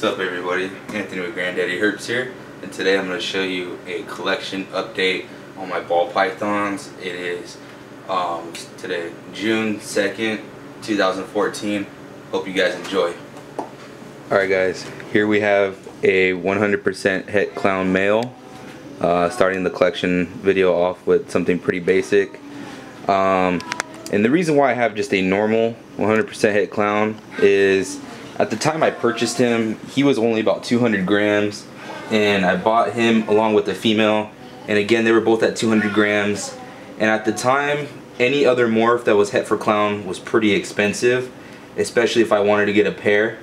What's up, everybody? Anthony with Granddaddy Herps here, and today I'm going to show you a collection update on my ball pythons. It is today, June 2nd, 2014. Hope you guys enjoy. Alright guys, here we have a 100% het clown male. Starting the collection video off with something pretty basic. And the reason why I have just a normal 100% het clown is at the time I purchased him, he was only about 200 grams, and I bought him along with the female, and again they were both at 200 grams, and at the time any other morph that was het for clown was pretty expensive, especially if I wanted to get a pair.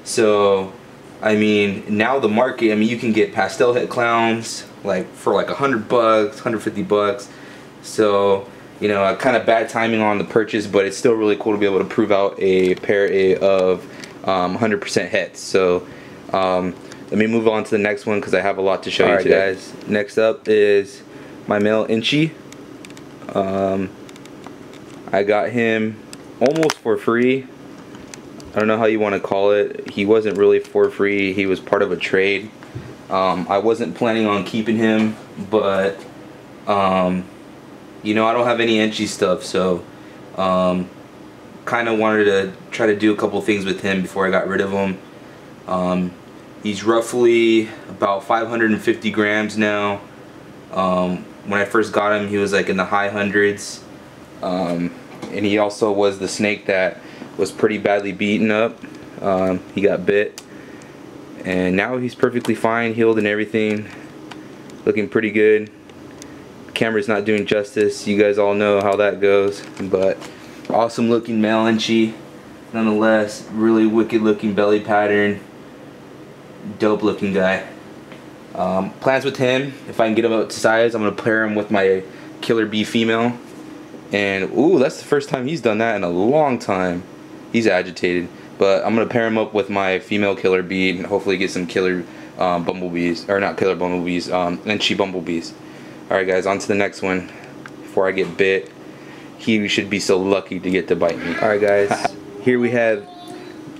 So I mean, now the market, I mean, you can get pastel het clowns like for like $100, $150. So you know, kind of bad timing on the purchase, but it's still really cool to be able to prove out a pair of 100% hets. So let me move on to the next one because I have a lot to show you today. Guys, next up is my male Inchi. I got him almost for free. I don't know how you want to call it. He wasn't really for free. He was part of a trade. I wasn't planning on keeping him, but you know, I don't have any Inchi stuff, so kind of wanted to try to do a couple things with him before I got rid of him. He's roughly about 550 grams now. When I first got him, he was like in the high hundreds, and he also was the snake that was pretty badly beaten up. He got bit, and now he's perfectly fine, healed and everything, looking pretty good. Camera's not doing justice, you guys all know how that goes, but awesome looking male Inchi nonetheless. Really wicked looking belly pattern, dope looking guy. Plans with him, if I can get him up to size, I'm gonna pair him with my killer bee female, and ooh, that's the first time he's done that in a long time. He's agitated, but I'm gonna pair him up with my female killer bee and hopefully get some killer bumblebees, or not killer bumblebees, Inchi bumblebees. Alright guys, on to the next one before I get bit. He should be so lucky to get to bite me. Alright guys, here we have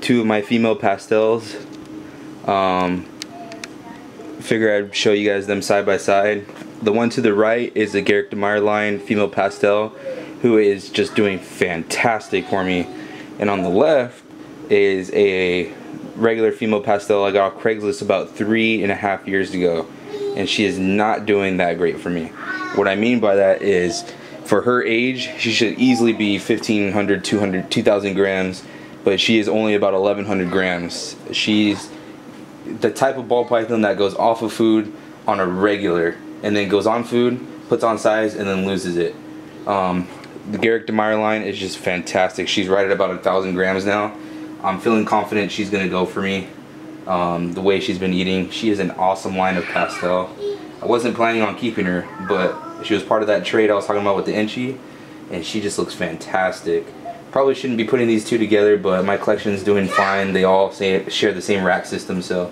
two of my female pastels. Figure I'd show you guys them side by side. The one to the right is the Garrick DeMeyer line female pastel, who is just doing fantastic for me. And on the left is a regular female pastel I got off Craigslist about 3.5 years ago, and she is not doing that great for me. What I mean by that is, for her age, she should easily be 1,500, 200, 2,000 grams, but she is only about 1,100 grams. She's the type of ball python that goes off of food on a regular, and then goes on food, puts on size, and then loses it. The Garrick DeMeyer line is just fantastic. She's right at about 1,000 grams now. I'm feeling confident she's gonna go for me. The way she's been eating, she is an awesome line of pastel. I wasn't planning on keeping her, but she was part of that trade I was talking about with the Inchi, and she just looks fantastic. Probably shouldn't be putting these two together, but my collection's doing fine. They all share the same rack system, so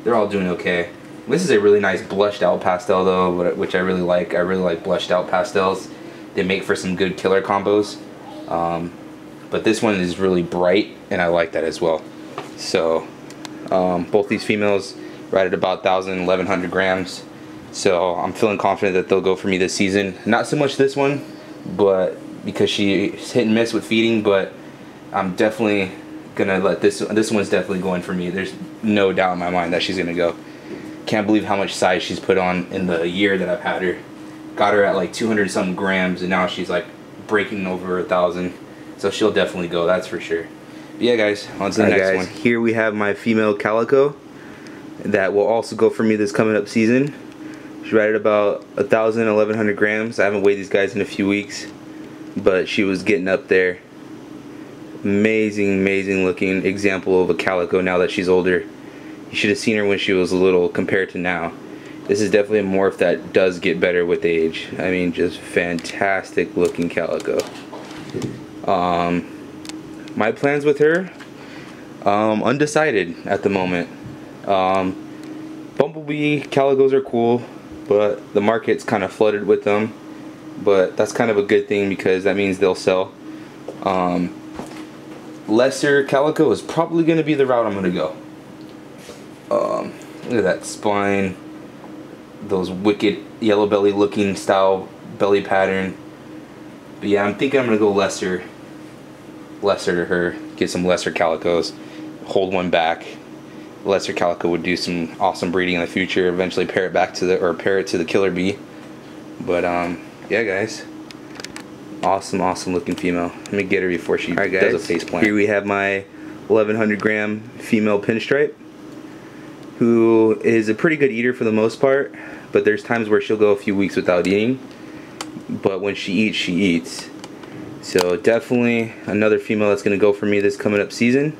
they're all doing okay. This is a really nice blushed out pastel though, which I really like. I really like blushed out pastels. They make for some good killer combos. But this one is really bright, and I like that as well. So both these females right at about 1,000, 1,100 grams. So I'm feeling confident that they'll go for me this season. Not so much this one, but because she's hit and miss with feeding, but I'm definitely gonna let this one's definitely going for me. There's no doubt in my mind that she's gonna go. Can't believe how much size she's put on in the year that I've had her. Got her at like 200 something grams, and now she's like breaking over 1,000. So she'll definitely go, that's for sure. But yeah guys, on to the next one. Here we have my female Calico that will also go for me this coming up season. She's right at about 1,000, 1,100 grams. I haven't weighed these guys in a few weeks, but she was getting up there. Amazing, amazing looking example of a Calico now that she's older. You should have seen her when she was little compared to now. This is definitely a morph that does get better with age. I mean, just fantastic looking Calico. My plans with her, undecided at the moment. Bumblebee Calicos are cool, but the market's kind of flooded with them. But that's kind of a good thing because that means they'll sell. Lesser Calico is probably going to be the route I'm going to go. Look at that spine, those wicked yellow belly looking style belly pattern. But yeah, I'm thinking I'm gonna go lesser to her, get some lesser calicos, hold one back. Lesser calico would do some awesome breeding in the future, eventually pair it back to the killer bee. But yeah guys, awesome looking female. Let me get her before she does a face plant. Here we have my 1100 gram female pinstripe, who is a pretty good eater for the most part, but there's times where she'll go a few weeks without eating, but when she eats. So definitely another female that's going to go for me this coming up season.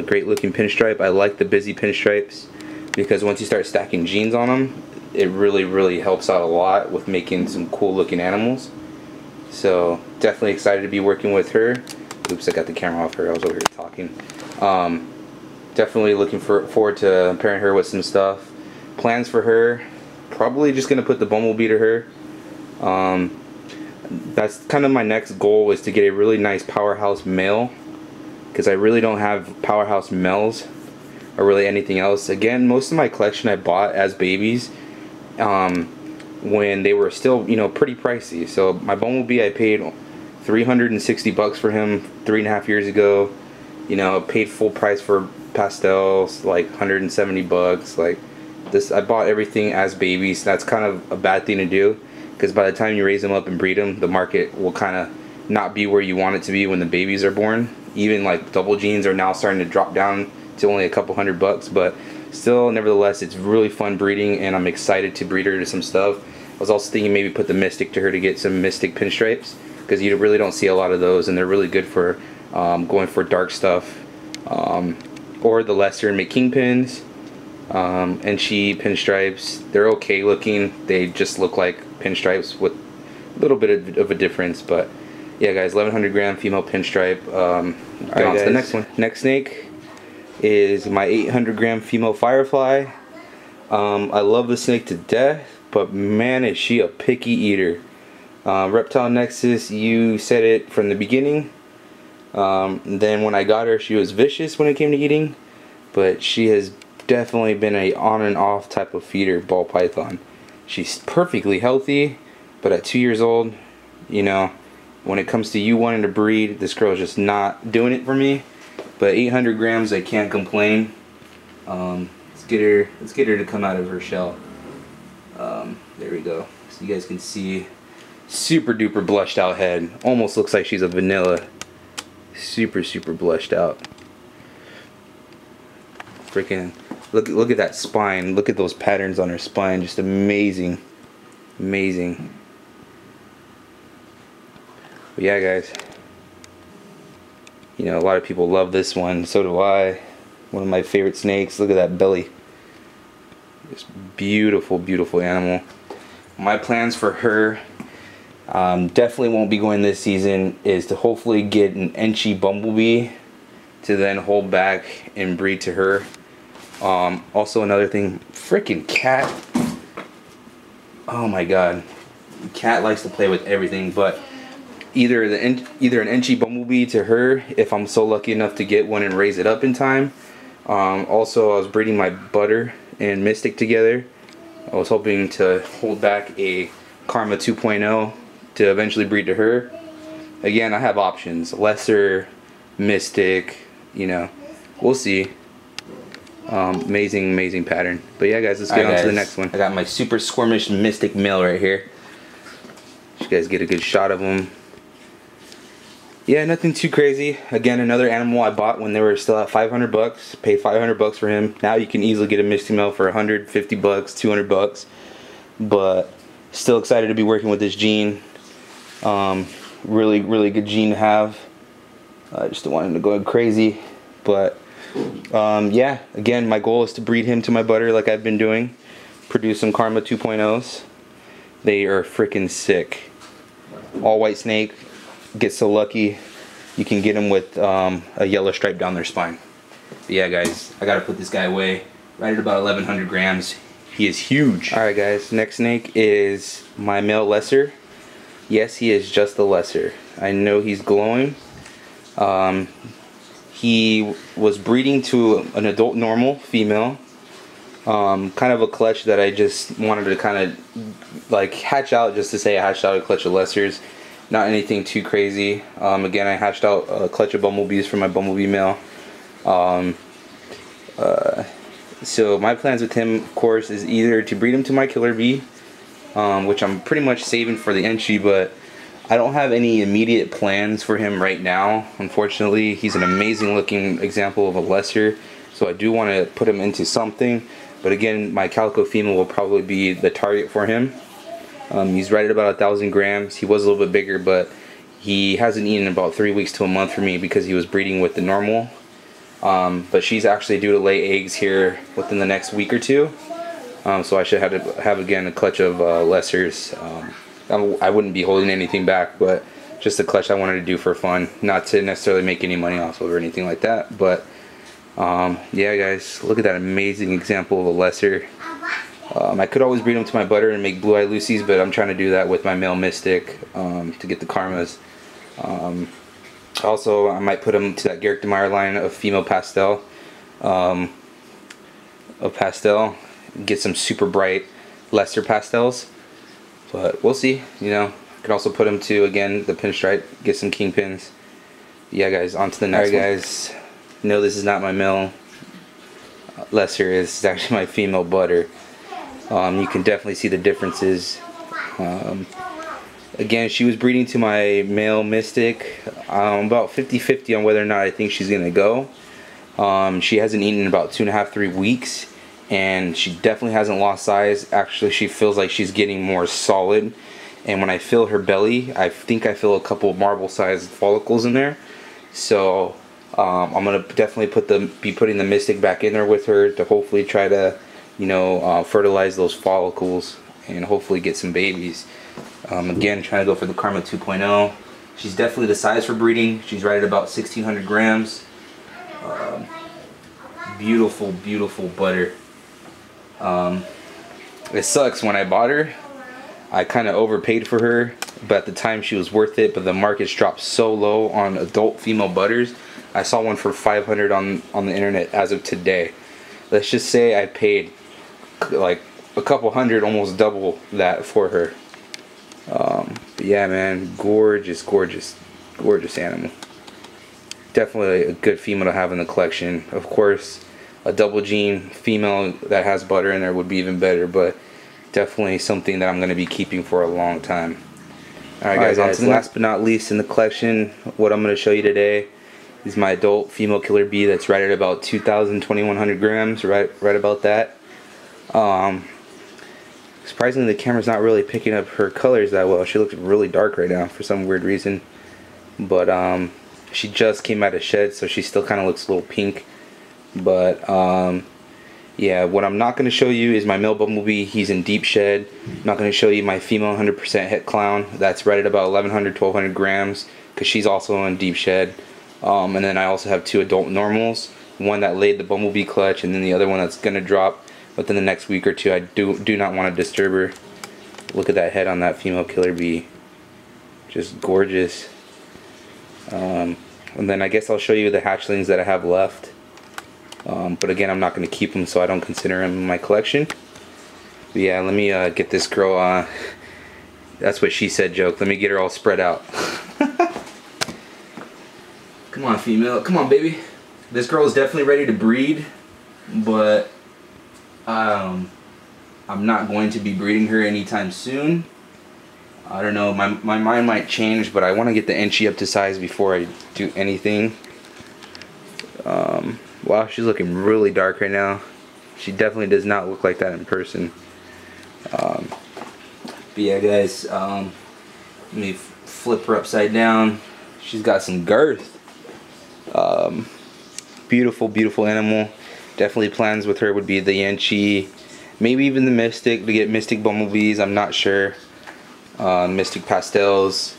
Great looking pinstripe. I like the busy pinstripes because once you start stacking genes on them, it really helps out a lot with making some cool looking animals. So definitely excited to be working with her. Oops, I got the camera off her, I was over here talking. Definitely looking forward to pairing her with some stuff. Plans for her, probably just gonna put the bumblebee to her. That's kind of my next goal, is to get a really nice powerhouse male, because I really don't have powerhouse males or really anything else. Again, most of my collection I bought as babies when they were still, you know, pretty pricey. So my bumblebee, I paid $360 for him 3.5 years ago. You know, paid full price for pastels, like $170. Like this, I bought everything as babies. That's kind of a bad thing to do, because by the time you raise them up and breed them, the market will kind of not be where you want it to be when the babies are born. Even like double genes are now starting to drop down to only a couple $100, but still, nevertheless, it's really fun breeding, and I'm excited to breed her to some stuff. I was also thinking maybe put the mystic to her to get some mystic pinstripes, because you really don't see a lot of those, and they're really good for going for dark stuff, or the lesser and make kingpins. And she pinstripes, they're okay looking. They just look like pinstripes with a little bit of a difference. But yeah guys, 1100 gram female pinstripe. On to the next one. Next snake is my 800 gram female Firefly. I love the snake to death, but man, is she a picky eater. Reptile Nexus, you said it from the beginning. Then when I got her, she was vicious when it came to eating, but she has definitely been a on and off type of feeder, ball python. She's perfectly healthy, but at 2 years old, you know, when it comes to you wanting to breed, this girl is just not doing it for me. But 800 grams, I can't complain. Let's get her to come out of her shell. There we go. So you guys can see, super duper blushed out head. Almost looks like she's a vanilla. Super blushed out. Freaking look at that spine. Look at those patterns on her spine. Just amazing. But yeah guys, you know, a lot of people love this one, so do I. One of my favorite snakes. Look at that belly. Just beautiful animal. My plans for her, definitely won't be going this season, is to hopefully get an Inchi bumblebee to then hold back and breed to her. Also another thing, freaking cat. Oh my god, cat likes to play with everything. But either an Inchi bumblebee to her, if I'm so lucky enough to get one and raise it up in time. Also, I was breeding my butter and mystic together. I was hoping to hold back a Karma 2.0 to eventually breed to her. Again, I have options, lesser, mystic, you know, we'll see. Amazing pattern. But yeah guys, let's get on to the next one. I got my super squirmish mystic male right here. You guys get a good shot of him. Yeah, nothing too crazy. Again, another animal I bought when they were still at 500 bucks. Paid 500 bucks for him. Now you can easily get a mystic male for 150 bucks, 200 bucks. But still excited to be working with this gene. Really good gene to have. I just don't want him to go crazy. But yeah, again, my goal is to breed him to my butter like I've been doing. Produce some Karma 2.0s. They are freaking sick. All white snake. Get so lucky you can get them with a yellow stripe down their spine. But yeah guys, I gotta put this guy away right at about 1100 grams. He is huge. Alright guys, next snake is my male lesser. Yes, he is just a lesser. I know he's glowing. he was breeding to an adult normal female. Kind of a clutch that I just wanted to kind of like hatch out, just to say I hatched out a clutch of lessers. Not anything too crazy. Again, I hatched out a clutch of bumblebees for my bumblebee male. So my plans with him, of course, is either to breed him to my killer bee, which I'm pretty much saving for the Inchi, but I don't have any immediate plans for him right now. Unfortunately, he's an amazing looking example of a lesser, so I do want to put him into something. But again, my Calico female will probably be the target for him. He's right at about 1,000 grams. He was a little bit bigger, but he hasn't eaten in about 3 weeks to a month for me because he was breeding with the normal. But she's actually due to lay eggs here within the next week or two. So I should have again a clutch of lessers. I wouldn't be holding anything back, but just a clutch I wanted to do for fun, not to necessarily make any money off of or anything like that. But yeah, guys, look at that amazing example of a lesser. I could always breed them to my butter and make blue-eye Lucy's, but I'm trying to do that with my male mystic to get the karmas. Also, I might put them to that Garrick DeMeyer line of female pastel, get some super bright lesser pastels, but we'll see. You know, I could also put them to, again, the pinstripe, get some kingpins. Yeah, guys, on to the next one. Guys, no, this is not my male lesser. It's actually my female butter. You can definitely see the differences. Again, she was breeding to my male mystic. About 50-50 on whether or not I think she's gonna go. She hasn't eaten in about 2.5-3 weeks, and she definitely hasn't lost size. Actually, she feels like she's getting more solid. And when I feel her belly, I think I feel a couple marble-sized follicles in there. So I'm gonna definitely be putting the mystic back in there with her to hopefully try to, you know, fertilize those follicles and hopefully get some babies. Again, trying to go for the Karma 2.0. She's definitely the size for breeding. She's right at about 1,600 grams. Beautiful, beautiful butter. It sucks, when I bought her, I kind of overpaid for her, but at the time she was worth it. But the market's dropped so low on adult female butters. I saw one for 500 on the internet as of today. Let's just say I paid like a couple hundred, almost double that for her. But yeah, man, gorgeous, gorgeous, gorgeous animal. Definitely a good female to have in the collection. Of course, a double gene female that has butter in there would be even better, but definitely something that I'm going to be keeping for a long time. Alright, guys, on to the last but not least in the collection. What I'm going to show you today is my adult female killer bee that's right at about 2,000, 2,100 grams, right about that. Surprisingly, the camera's not really picking up her colors that well. She looks really dark right now for some weird reason. But she just came out of shed, so she still kind of looks a little pink. But yeah, what I'm not going to show you is my male bumblebee. He's in deep shed. I'm not going to show you my female 100% het clown. That's right at about 1,100, 1,200 grams, because she's also in deep shed. And then I also have 2 adult normals. One that laid the bumblebee clutch, and then the other one that's going to drop within the next week or two. I do not want to disturb her. Look at that head on that female killer bee. Just gorgeous. And then I guess I'll show you the hatchlings that I have left. But again, I'm not going to keep them, so I don't consider them in my collection. But yeah, let me get this girl, that's what she said joke. Let me get her all spread out. Come on, female. Come on, baby. This girl is definitely ready to breed, but I'm not going to be breeding her anytime soon. I don't know, my mind might change, but I want to get the Inchi up to size before I do anything. Wow, she's looking really dark right now. She definitely does not look like that in person. But yeah, guys, let me flip her upside down. She's got some girth. Beautiful, beautiful animal. Definitely plans with her would be the Inchi, maybe even the Mystic, to get Mystic bumblebees, I'm not sure. Mystic pastels,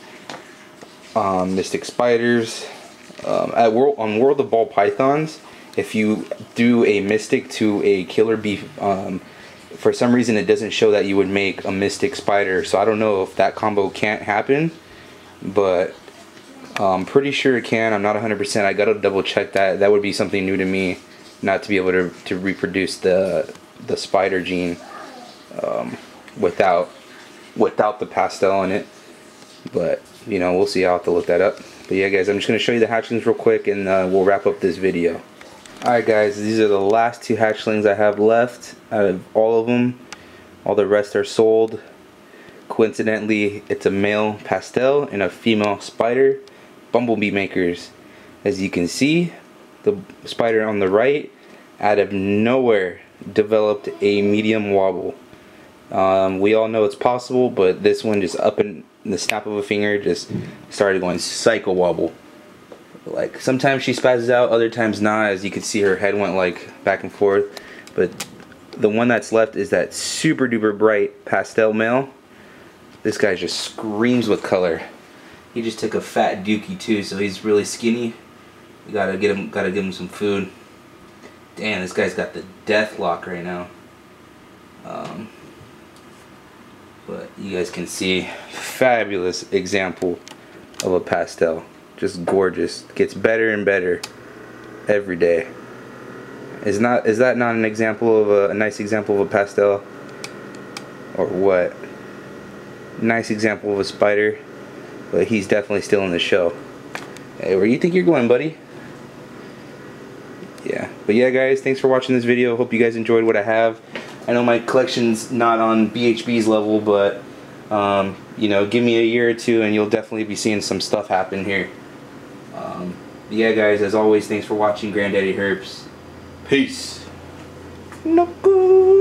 Mystic spiders. On World of Ball Pythons, if you do a Mystic to a killer bee, for some reason it doesn't show that you would make a Mystic spider, so I don't know if that combo can't happen, but I'm pretty sure it can. I'm not 100%. I gotta double check that. That would be something new to me, not to be able to reproduce the spider gene without the pastel in it. But you know, we'll see. I'll have to look that up. But yeah, guys, I'm just gonna show you the hatchlings real quick, and we'll wrap up this video. Alright, guys, these are the last 2 hatchlings I have left out of all of them. All the rest are sold. Coincidentally, it's a male pastel and a female spider, bumblebee makers. As you can see, the spider on the right, out of nowhere, developed a medium wobble. We all know it's possible, but this one just up in the snap of a finger just started going psycho wobble. Like, sometimes she spazzes out, other times not. As you can see, her head went like back and forth. But the one that's left is that super duper bright pastel male. This guy just screams with color. He just took a fat dookie too, so he's really skinny. We gotta give him some food. Damn, this guy's got the death lock right now. But you guys can see, fabulous example of a pastel. Just gorgeous. Gets better and better every day. Is that not an example of a nice example of a pastel? Or what? Nice example of a spider, but he's definitely still in the show. Hey, where you think you're going, buddy? Yeah, but yeah, guys, thanks for watching this video. Hope you guys enjoyed what I have. I know my collection's not on BHB's level, but you know, give me a year or two and you'll definitely be seeing some stuff happen here. Yeah, guys, as always, thanks for watching Granddaddy Herps. Peace. No good.